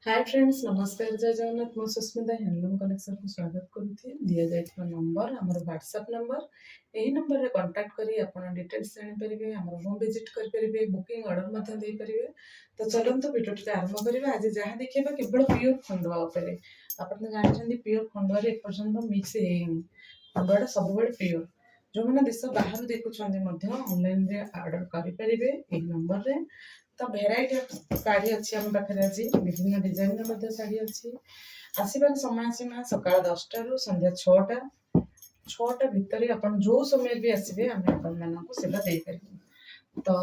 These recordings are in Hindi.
हाय फ्रेंड्स नमस्कार जय जगन्नाथ मु सुस्मिता हैंडलूम कलेक्शन को स्वागत करुथि दिया जायतिबा नंबर हमर व्हाट्सएप नंबर एही नंबर रे कांटेक्ट करी आपण डिटेल्स जानि परिबे हमर होम विजिट कर परिबे बुकिंग ऑर्डर मध्ये दे परिबे। तो चलंतु वीडियो आरंभ करिबा। आज जहाँ देखिबा केवल प्योर खंडवा उपरे आपण जानिछन्ती प्योर खंडवा रे पर्यंत मिक्स हेइनी खंडवाटा सब बेले प्योर जो मैंने देश बाहर देखुछन्ती मध्ये ऑनलाइन रे ऑर्डर करि परिबे एही नंबर रे। तो भेराइटी साड़ी अच्छी आम पाखे आज विभिन्न डिजाइन शाढ़ी अच्छी आसबार समय सीमा सकाल 10टा रु संध्या 6टा भितर आप जो समय भी आसबे आम सेवा दे पार। तो आ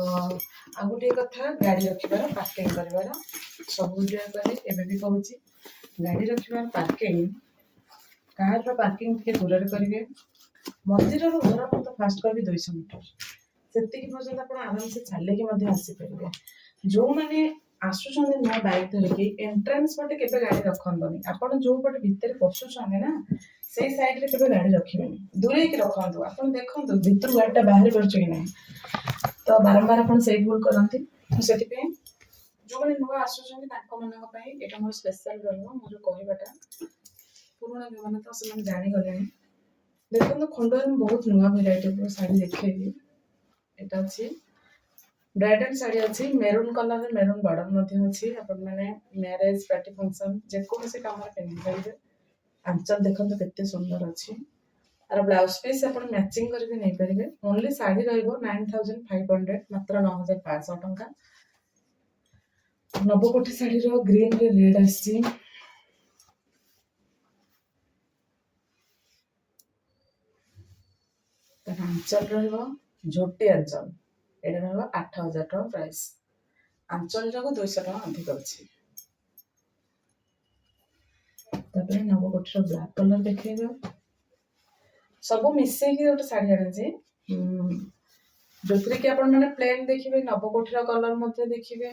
गोटे कथा गाड़ी रखार पार्किंग कर सब एवं भी कहूँ गाड़ी रखार पार्किंग कार पार्किंग टे दूर करेंगे मंदिर घर तो फास्ट करी 200 मीटर से पर्यटन आप आराम से चलिकी आसीपारे। जो मैंने आसुचंदी नुआ बाइक धरिकी एंट्रेंस पटे केबे गाड़ी रखंतनी आपण जो पटे भितर पशुचंदी ना से साइड रे केबे गाड़ी रखिबेनी दूरे की रखंतु आपण देखंतु भितर गाड़ीटा बाहर परछ कि नहीं। तो बारंबार आपण सेट भूल करंती तो सेति पे जो मैंने नुआ आसुचंदी ताको मनक पई एटा मोर स्पेशल रहलो मोर कहबाटा पुराना जो माने तो से जानि गलेनी। देखंतु खंडवा में बहुत नुआ वेराइटी को साड़ी देखेबी एटा अछि ब्राइडल साड़ी अच्छी मेरून कलर मेरून बॉर्डर अच्छी आपण माने मैरिज पार्टी फंक्शन जेको से काम पिंधि परिबे। आंचल देखंतु केते सुंदर अच्छी आर ब्लाउज पीस आपण मैचिंग करके नहीं परिबे। ओनली साड़ी रहइबो 9500 मात्र 9500 टंका। नवकोठी साड़ी रो ग्रीन रे रेड आसी आंचल रहइबो झोटी आंचल एटा रहइबो 8000 टका प्राइस। आंचल जाको 200 टका अधिक अच्छी। तापर नवकोठी ब्लैक कलर देखेबो सब मिसे की गोटे साड़ी आने जो कि आपण माने प्लेन देखिबे नवकोठी कलर मध्ये देखिबे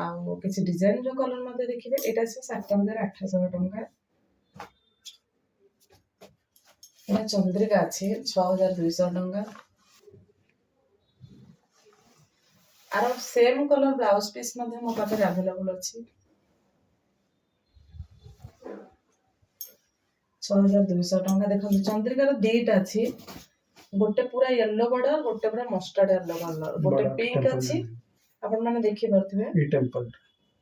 आउ किसी डिजाइन रो कलर मध्ये देखिबे एटा से 7800 टका। एटा चंद्रिका अछि 6200 टका। आर सेम कलर ब्लाउज पीस मध्ये मो पाखे अवेलेबल अछि 6200 टका। देखो चंद्रिका रो दीटा अछि गोटे पूरा येलो बॉर्डर गोटे पूरा मस्टर्ड येलो कलर गोटे पिंक अछि आपण माने देखि परथिबे ई टेंपल।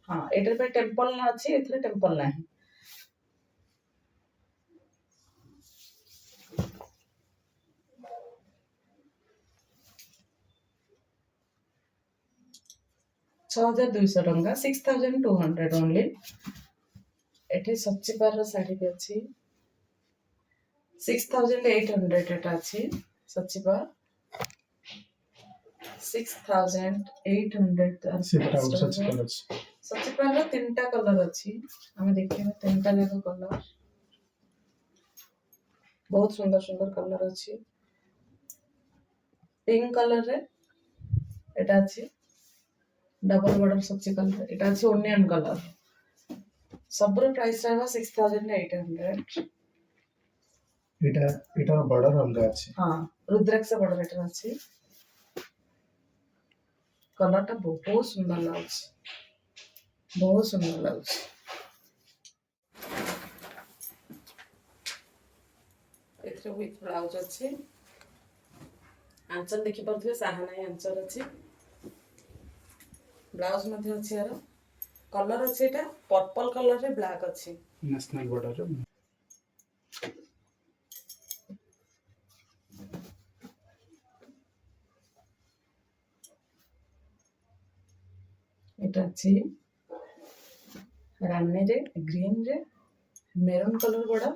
हां एटर पे टेंपल ना अछि एथरे टेंपल नाही। हजार 200 टंका 6200 ओनली। एठे सच्चिपार साड़ी भी अच्छी 6800 एटा अच्छी सच्चिपार 6800 सच्चिपार रो तीनटा कलर अच्छी हमें देखिए तीनटा जाको कलर बहुत सुंदर सुंदर कलर अच्छी। पिंक कलर रे एटा अच्छी डबल बॉर्डर सच्ची कलर एटा अच्छी ओनियन कलर सब प्राइस रहबा 6800। एटा बॉर्डर अलगा अछि। हां रुद्राक्ष बॉर्डर एटा अछि कलर टा बहुत सुंदर लागछ बहुत सुंदर लागछ। एथरे विथ ब्लाउज अछि आंचल देखि परथिबे साहानाई आंचल अछि ब्लाउज मध्ये अछि यार कलर अछि एटा पर्पल कलर रे ब्लैक अछि नेशनल बॉर्डर रे एटा अछि रानी रे ग्रीन रे मेरून कलर बॉर्डर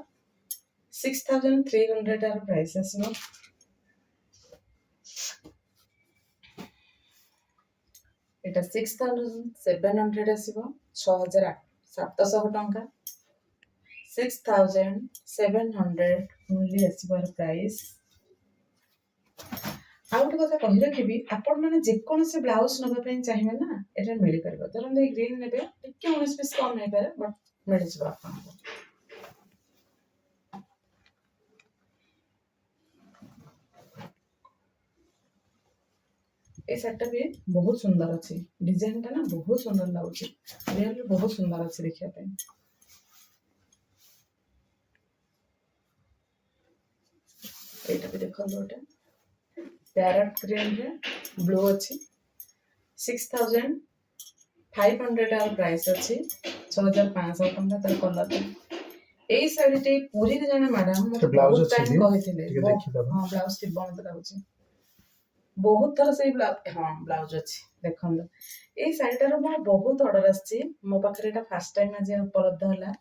6300 आर प्राइस आसनो। एटा 6700 आसीबो 6700 टंका 6700 ओनली आसीबो प्राइस। आ गोटे कथा कहि रखिबी आपण माने जे कोन से ब्लाउज नबा पई चाहिबे ना एटा मिली परबो धरन दे ग्रीन नेबे टिके 19 पीस कम नै पारे बट मिल जबा आपन को। ए शार्ट भी बहुत सुंदर अच्छी डिजाइन टा ना बहुत सुंदर लगुच रियल बहुत सुंदर अच्छी देखिए भी देखो गोटे पैरेट ग्रीन रे ब्लू अच्छी 6500 प्राइस अच्छी 6500 टंका तर कलर एई साड़ी पूरी रे जने मैडम मते बहुत टाइम कहिथिले हां ब्लाउज थिबो मते लाଗୁଛି बहुत थर से हाँ ब्लाउज अच्छी देखो ये शाढ़ीटार मोर बहुत ऑर्डर आसी मो पाखे एटा फर्स्ट टाइम आज उपलब्ध है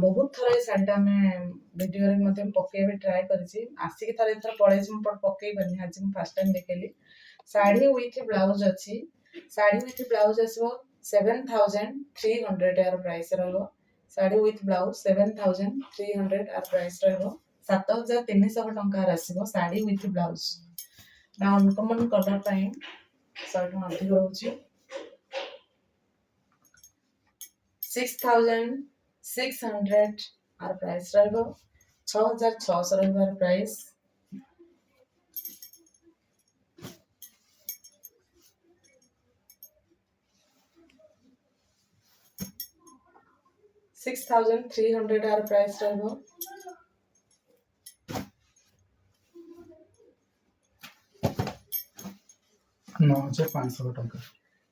बहुत थर ये शाढ़ीटा आम भिडियो मत पकईबे ट्राए करी आसिक थर एथर पड़े पकई पानी आज मुझे फर्स्ट टाइम देखली शाढ़ी विथ ब्लाउज अच्छी शाढ़ी विथ ब्लाउज आसो 7300 यार प्राइस रहा शाढ़ी विथ ब्लाउज 7300 यार प्राइस रहा 7300 टंकार आसो शाढ़ी विथ ब्लाउज ना अनकमन कलर पाई 100 टका अधिक रोचे 6600 आर प्राइस रहा 6600 रहा प्राइस 6300 आर प्राइस रहा 9500 टंका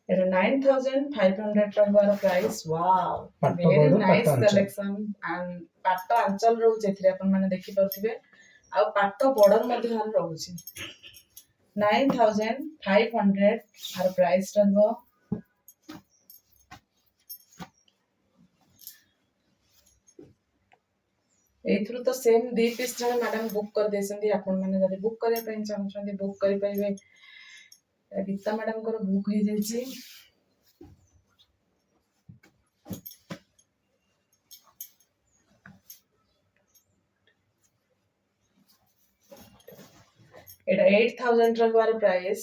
it is 9500 टंका price wow very nice collection and पाट आंचल रहू जेथिरे अपन माने देखि परथिबे आ पाट बॉर्डर मध्ये हाल रहूची 9500 आर प्राइस रहबो एथुरु तो सेम 2 पीस जने मैडम बुक कर देसंदी आपण माने जदी बुक करे पई चाहछंदी बुक करि पाइबे गीता मैडम को बुक हो जाए एटा 8000 रखवार प्राइस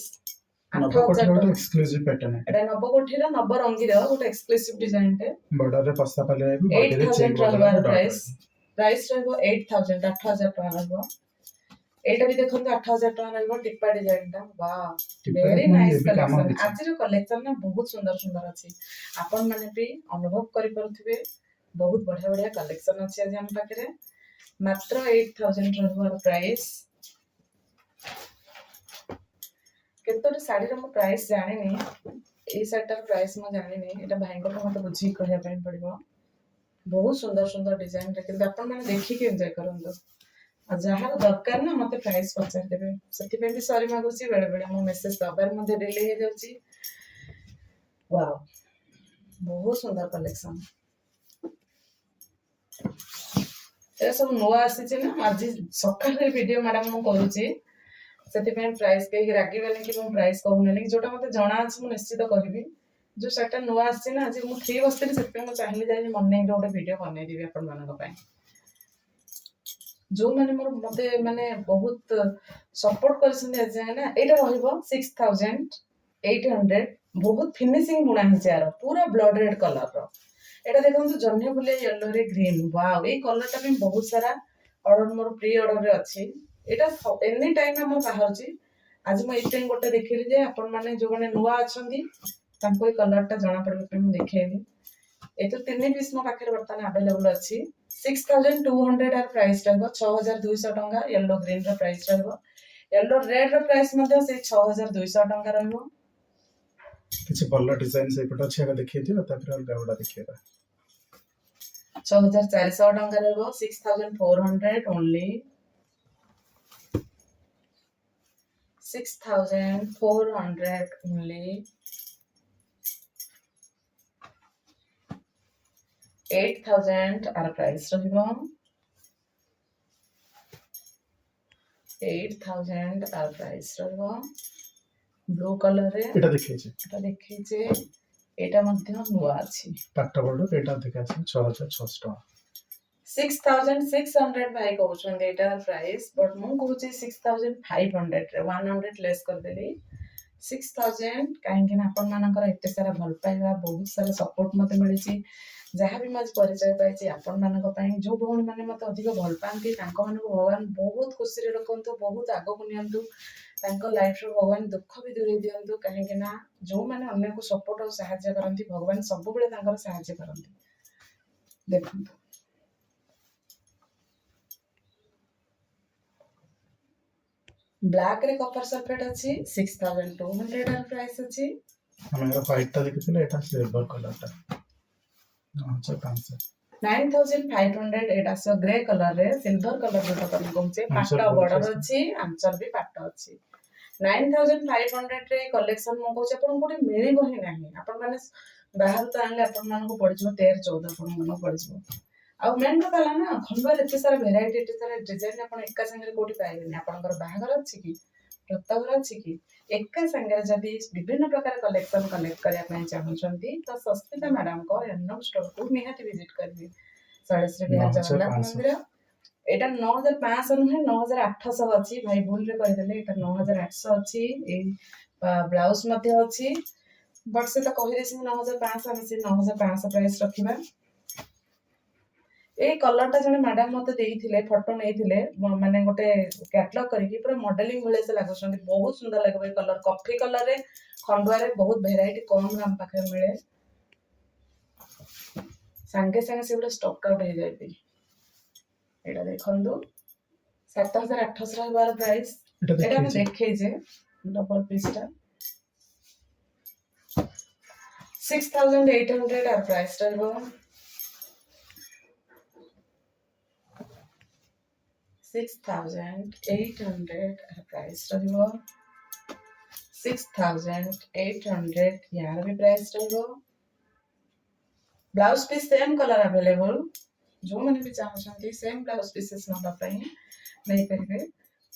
8000 एक्सक्लूसिव पैटर्न है एटा नवकोठी रा नवरंगी रा गोटे एक्सक्लूसिव डिजाइन टे बॉर्डर रे पस्ता पले है बॉडी रे 8000 रखवार प्राइस रहबो 8000 टका रहबो एटा भी देखंतु 8000 टका रहबो टिप्पा डिजाइन टा वाह वेरी नाइस कलेक्शन आज रो कलेक्शन ना बहुत सुंदर सुंदर अछि आपण माने भी अनुभव करि परथिबे बहुत बढ़िया बढ़िया कलेक्शन अछि आज हम पाखरे मात्र 8000 रहबो प्राइस केतोटी साड़ी रो प्राइस जानिनी ए साड़ीटार प्राइस म जानिनी एटा भाई को मते बुझी कहया पई पड़िबो बहुत सुंदर सुंदर डिजाइन रे किंतु आपण माने देखि के एन्जॉय करंदो आ जहार दरकार ना मते प्राइस पचार देबे सती पे भी सॉरी मागुची बेले बेले मो मेसेज दबार मध्ये डिले हे जाउची वाओ बहुत सुंदर कलेक्शन ए सब नोआ आसी ना आज सकाळे वीडियो मैडम मु करूची सती पे प्राइस के रागी वाले कि मु प्राइस कहूने जोटा मते जणा अछि मु निश्चित करबी जो सेटा नोआ आसी ना आज मु फ्री बसते सती पे मु चाहली जाई मन्ने गोटे वीडियो बनै दिबी आपण मानक पय जो माने मोर मते माने बहुत सपोर्ट करछन आज ना एटा रहइबो 6800 बहुत फिनिशिंग बुना है यार पूरा ब्लड रेड कलर रो एटा देखंतु जन्य बुले येलो रे ग्रीन वाओ ए कलर टा भी बहुत सारा ऑर्डर मोर प्री ऑर्डर रे अछि एटा एनी टाइम हम बाहरची आज म इतेन गोटे देखिली जे आपण माने जो माने नुवा अछंदी तांको ए कलर टा जणा पड़बे पे म देखेली एतो तीन पीस मो पाखे बर्तमान अवेलेबल अछि 6200 आर प्राइस रहबो 6200 टंका येलो ग्रीन रो प्राइस रहबो येलो रेड रो प्राइस मध्ये से 6200 टंका रहबो किछि बल्ला डिजाइन से पटा छै देखिए दियो तापर अलगा बड़ा देखिएबा 6400 टंका रहबो 6400 ओनली 6400 only 8000 आर प्राइस रहबो 8000 आर प्राइस रहबो ब्लू कलर रे एटा देखै छै एटा मध्य नुवा अछि पाटा बॉर्डर एटा देखा छै 6600 टका 6600 भाई कहउछन एटा प्राइस बट मु कहउछि 6500 रे 100 लेस कर देली 6000 काहे कि अपन मानकर एते सारा भल पाइबा बहुत सारा सपोर्ट मते मिलिछि जहाँ भी मज परिचय पाइछि अपन मानक पई जो भौणी माने मते अधिक भल पांती तांको मानक भगवान बहुत खुशी रे रखंतु बहुत आगो को नियंतु ତାଙ୍କ ଲାଇଫରୁ ଭଗବାନ ଦୁଃଖ ବି ଦୂରେଇ ଦିଅନ୍ତୁ, କାହିଁକି ନା ଯୋଉମାନେ ଅନ୍ୟକୁ ସପୋର୍ଟ ଆଉ ସାହାଯ୍ୟ କରନ୍ତି ଭଗବାନ ସବୁବେଳେ ତାଙ୍କର ସାହାଯ୍ୟ କରନ୍ତି। ଦେଖନ୍ତୁ ବ୍ଲାକ୍ ରେ କପର ସଲଫେଟ୍ ଅଛି 6200 ପ୍ରାଇସ୍ ଅଛି। ଆମେ ଏର ହ୍ୱାଇଟ ଟା ଦେଖିଥିଲେ, ଏଟା ସିଲଭର କଲର ଟା 9500। 9500 ଏଟା ଆସିବ ଗ୍ରେ କଲର ରେ, ସିଲଭର କଲର ଯୋଉଟା କରି କହୁଛେ, ପାଟ ବର୍ଡର ଅଛି, ଆଞ୍ଚଲ ବି ପାଟ ଅଛି। 9500 ରେ କଲେକ୍ସନ ମୁଁ କହୁଛି ଆପଣଙ୍କୁ କୋଉଠି ମିଳିବ ହିଁ ନାହିଁ। ଆପଣ ମାନେ ବାହାରୁ ତ ଆଣିଲେ ଆପଣ ମାନଙ୍କୁ ପଡିଯିବ 13-14 ଆପଣ ମାନଙ୍କୁ ପଡିଯିବ। ଆଉ ମେନ୍ କଥା ହେଲା ନା, ଖଣ୍ଡୁଆରେ ଏତେ ସାରା ଭେରାଇଟି, ଏତେ ସାରା ଡିଜାଇନ ଆପଣ ଏକା ସାଙ୍ଗରେ କୋଉଠି ପାଇବେନି। ଆପଣଙ୍କର ବାହାଘର ଅଛି କି, ବ୍ରତଘର ଅଛି କି, ଏକା ସାଙ୍ଗରେ ଯଦି ବିଭିନ୍ନ ପ୍ରକାର କଲେକ୍ସନ କଲେକ୍ଟ କରିବା ପାଇଁ ଚାହୁଁଛନ୍ତି ତ ସସ୍ମିତା ମ୍ୟାଡାମଙ୍କ ଏର୍ଣ୍ଣମ ଷ୍ଟୋରକୁ ନିହାତି ଭିଜିଟ କରିବେ। ଷୋଳେଶ୍ରୀ ବିହାର ଜଗନ୍ନାଥ 9500। ମନ୍ଦିର। ଏଇଟା 9500 ନୁହେଁ 9800 ଅଛି, ଭାଇ ଭୁଲରେ କହିଦେଲେ, ଏଇଟା 9800 ଅଛି। ଏଇ ବ୍ଲାଉଜ ମଧ୍ୟ ଅଛି, ବଟ୍ ସେ ତ କହିଦେଇଛନ୍ତି 9500, ଆମେ ସେ 9500 ପ୍ରାଇସ୍ ରଖିବା। ଏଇ କଲର ଟା ଜଣେ ମ୍ୟାଡାମ ମତେ ଦେଇଥିଲେ, ଫଟୋ ନେଇଥିଲେ, ମାନେ ଗୋଟେ କ୍ୟାଟଲଗ କରିକି, ପୁରା ମଡେଲିଂ ଭଳିଆ ସେ ଲାଗୁଛନ୍ତି, ବହୁତ ସୁନ୍ଦର ଲାଗିବ। ଏଇ କଲର କଫି କଲର ରେ ଖଣ୍ଡୁଆରେ ବହୁତ ଭେରାଇଟି କମ ଦାମ ପାଖରେ ମିଳେ, ସାଙ୍ଗେ ସାଙ୍ଗେ ସେଗୁଡା ଷ୍ଟକ୍ ଆଉଟ୍ ହେଇଯାଏ। ଏଇଟା ଦେଖନ୍ତୁ 7800 ହବାର ପ୍ରାଇସ୍। ଏଇଟା ଆମେ ଦେଖେଇଛେ ଡବଲ ପିସ୍ ଟା 6800 আর প্রাইস ରହିବ। 6800 ପ୍ରାଇସ୍ ରହିବ। 6800 ୟାର ବି ପ୍ରାଇସ୍ ରହିବ। Blouse piece same colour available, ଯୋଉମାନେ ବି ଚାହୁଁଛନ୍ତି ସେମ୍ ବ୍ଲାଉଜ ପିସେସ୍ ନବା ପାଇଁ ନେଇପାରିବେ।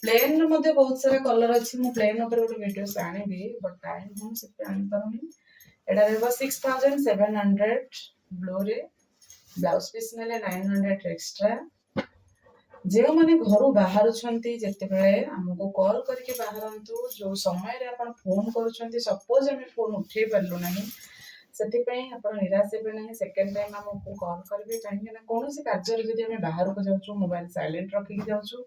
ପ୍ଲେନ୍ ର ମଧ୍ୟ ବହୁତ ସାରା କଲର ଅଛି, ମୁଁ ପ୍ଲେନ୍ ଉପରେ ଗୋଟେ ଭିଡିଓ ଆଣିବି, ବଟ୍ ଟାଇମ୍ ମୁଁ ସେଥିପାଇଁ ଆଣିପାରୁନି। ଏଟା ରହିବ 6700 ବ୍ଲୁ ରେ, ବ୍ଲାଉଜ ପିସ୍ ନେଲେ 900 ଏକ୍ସଟ୍ରା। ଯେଉଁମାନେ ଘରୁ ବାହାରୁଛନ୍ତି ଯେତେବେଳେ ଆମକୁ କଲ୍ କରିକି ବାହାରନ୍ତୁ, ଯୋଉ ସମୟରେ ଆପଣ ଫୋନ କରୁଛନ୍ତି, ସପୋଜ ଆମେ ଫୋନ ଉଠେଇ ପାରିଲୁ ନାହିଁ, ସେଥିପାଇଁ ଆପଣ ନିରାଶ ହେବେ ନାହିଁ। ସେକେଣ୍ଡ ଟାଇମ୍ ଆମକୁ କଲ୍ କରିବେ, କାହିଁକି ନା କୌଣସି କାର୍ଯ୍ୟରେ ଯଦି ଆମେ ବାହାରକୁ ଯାଉଛୁ, ମୋବାଇଲ ସାଇଲେଣ୍ଟ ରଖିକି ଯାଉଛୁ,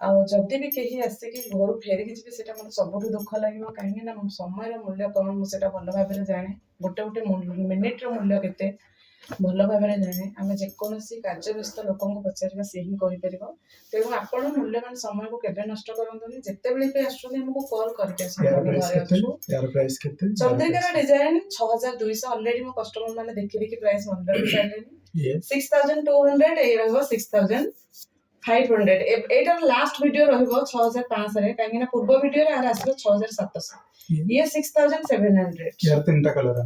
ଆଉ ଯଦି ବି କେହି ଆସିକି ଘରୁ ଫେରିକି ଯିବେ, ସେଟା ମୋତେ ସବୁଠୁ ଦୁଃଖ ଲାଗିବ, କାହିଁକି ନା ସମୟର ମୂଲ୍ୟ କଣ ମୁଁ ସେଟା ଭଲ ଭାବରେ ଜାଣେ। ଗୋଟେ ମିନିଟର ମୂଲ୍ୟ କେତେ ଭଲ ଭାବରେ ଜାଣେ। ଆମେ ଯେକୌଣସି କାର୍ଯ୍ୟବ୍ୟସ୍ତ ଲୋକଙ୍କୁ ପଚାରିବା, ସେ ହିଁ କହିପାରିବ। ତେଣୁ ଆପଣ ମୂଲ୍ୟବାନ ସମୟକୁ କେବେ ନଷ୍ଟ କରନ୍ତୁନି। ଯେତେବେଳେ ବି ଆସୁଛନ୍ତି ଆମକୁ କଲ୍ କରିକି ଆସନ୍ତୁ, ଆମେ ଘରେ ଅଛୁ। ଚନ୍ଦ୍ରିକାର ଡିଜାଇନ 6200, ଅଲରେଡି ମୋ କଷ୍ଟମର ମାନେ ଦେଖି ଦେଖି ପ୍ରାଇସ୍ ମନେ ରଖି ସାରିଲେଣି। 6200, ଏଇ ରହିବ 6500। ଏଇଟାର ଲାଷ୍ଟ ଭିଡିଓ ରହିବ 6500 ରେ, କାହିଁକି ନା ପୂର୍ବ ଭିଡିଓରେ ଆର ଆସିବ 6700। ଇଏ 6700। ତିନିଟା କଲର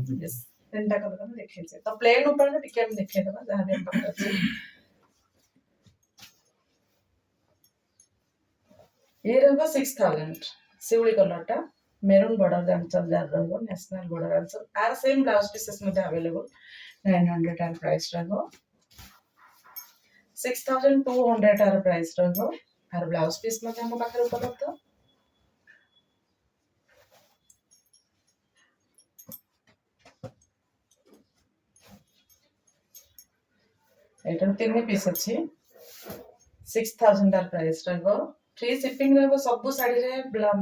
ତିନିଟା କଲର ଆମେ ଦେଖେଇଛେ, ତ ପ୍ଲେନ୍ ଉପରେ ଟିକେ ଆମେ ଦେଖେଇଦବା ଯାହା ବି ଆମ ପାଖରେ ଅଛି। ଇଏ ରହିବ 6000 ଶିଉଳି କଲର ଟା, ମେରୁନ୍ ବର୍ଡର ଆଞ୍ଚଲ ଯାର ରହିବ, ନ୍ୟାସନାଲ ବର୍ଡର ଆଞ୍ଚଲ। ଆର ସେମ୍ ବ୍ଲାଉଜ ପିସେସ୍ ମଧ୍ୟ ଆଭେଲେବଲ। 900 ଆର ପ୍ରାଇସ୍ ରହିବ। 6200 ଆର ପ୍ରାଇସ୍ ରହିବ। ଆର ବ୍ଲାଉଜ ପିସ୍ ମଧ୍ୟ ଆମ ପାଖରେ ଉପଲବ୍ଧ। ଏଇଟାର 3 ପିସ୍ ଅଛି। 6000 ଆର ପ୍ରାଇସ୍ ରହିବ। ଫ୍ରି ସିପିଂ ରହିବ ସବୁ ଶାଢୀରେ,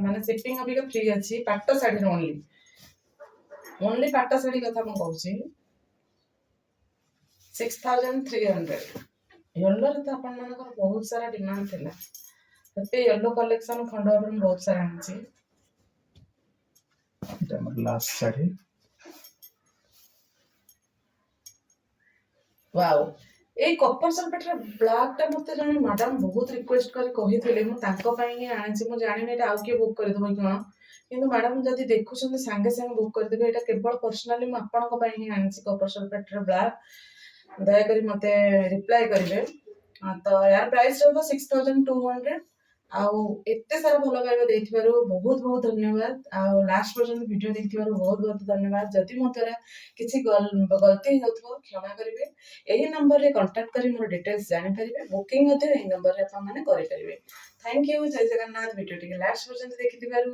ମାନେ ସିପିଂ ଅବିକା ଫ୍ରି ଅଛି ପାଟ ଶାଢୀରେ ଓନ୍ଲି ପାଟ ଶାଢୀ କଥା ମୁଁ କହୁଛି। 6300। ୟେଲୋରେ ତ ଆପଣ ମାନଙ୍କର ବହୁତ ସାରା ଡିମାଣ୍ଡ ଥିଲା, ସେତେ ୟେଲୋ କଲେକ୍ସନ ଖଣ୍ଡୁଆରୁ ମୁଁ ବହୁତ ସାରା ଆଣିଛି। এটা আমার লাস্ট শাড়ি। ୱାଓ, ଏଇ କପର ସଲଫେଟର ବ୍ଲାକ୍ ଟା ମତେ ଜଣେ ମ୍ୟାଡାମ ବହୁତ ରିକ୍ୱେଷ୍ଟ କରି କହିଥିଲେ, ମୁଁ ତାଙ୍କ ପାଇଁ ହିଁ ଆଣିଛି। ମୁଁ ଜାଣିନି ଏଇଟା ଆଉ କିଏ ବୁକ୍ କରିଦେବ କି କଣ, କିନ୍ତୁ ମ୍ୟାଡାମ ଯଦି ଦେଖୁଛନ୍ତି ସାଙ୍ଗେ ସାଙ୍ଗେ ବୁକ୍ କରିଦେବେ। ଏଇଟା କେବଳ ପର୍ସନାଲି ମୁଁ ଆପଣଙ୍କ ପାଇଁ ହିଁ ଆଣିଛି କପର ସଲଫେଟର ବ୍ଲାକ୍। ଦୟାକରି ମତେ ରିପ୍ଲାଏ କରିବେ। ତ ୟାର ପ୍ରାଇସ୍ ରହିବ 6200। ଆଉ ଏତେ ସାରା ଭଲ ପାଇବା ଦେଇଥିବାରୁ ବହୁତ ବହୁତ ଧନ୍ୟବାଦ। ଆଉ ଲାଷ୍ଟ ପର୍ଯ୍ୟନ୍ତ ଭିଡିଓ ଦେଖିଥିବାରୁ ବହୁତ ବହୁତ ଧନ୍ୟବାଦ। ଯଦି ମୋ ଦ୍ୱାରା କିଛି ଗଲତି ହେଇଯାଉଥିବ କ୍ଷମା କରିବେ। ଏହି ନମ୍ବରରେ କଣ୍ଟାକ୍ଟ କରି ମୋର ଡିଟେଲ୍ସ ଜାଣିପାରିବେ। ବୁକିଂ ମଧ୍ୟ ଏହି ନମ୍ବରରେ ଆପଣମାନେ କରିପାରିବେ। ଥ୍ୟାଙ୍କ ୟୁ, ଜୟ ଜଗନ୍ନାଥ। ଭିଡିଓ ଟିକେ ଲାଷ୍ଟ ପର୍ଯ୍ୟନ୍ତ ଦେଖିଥିବାରୁ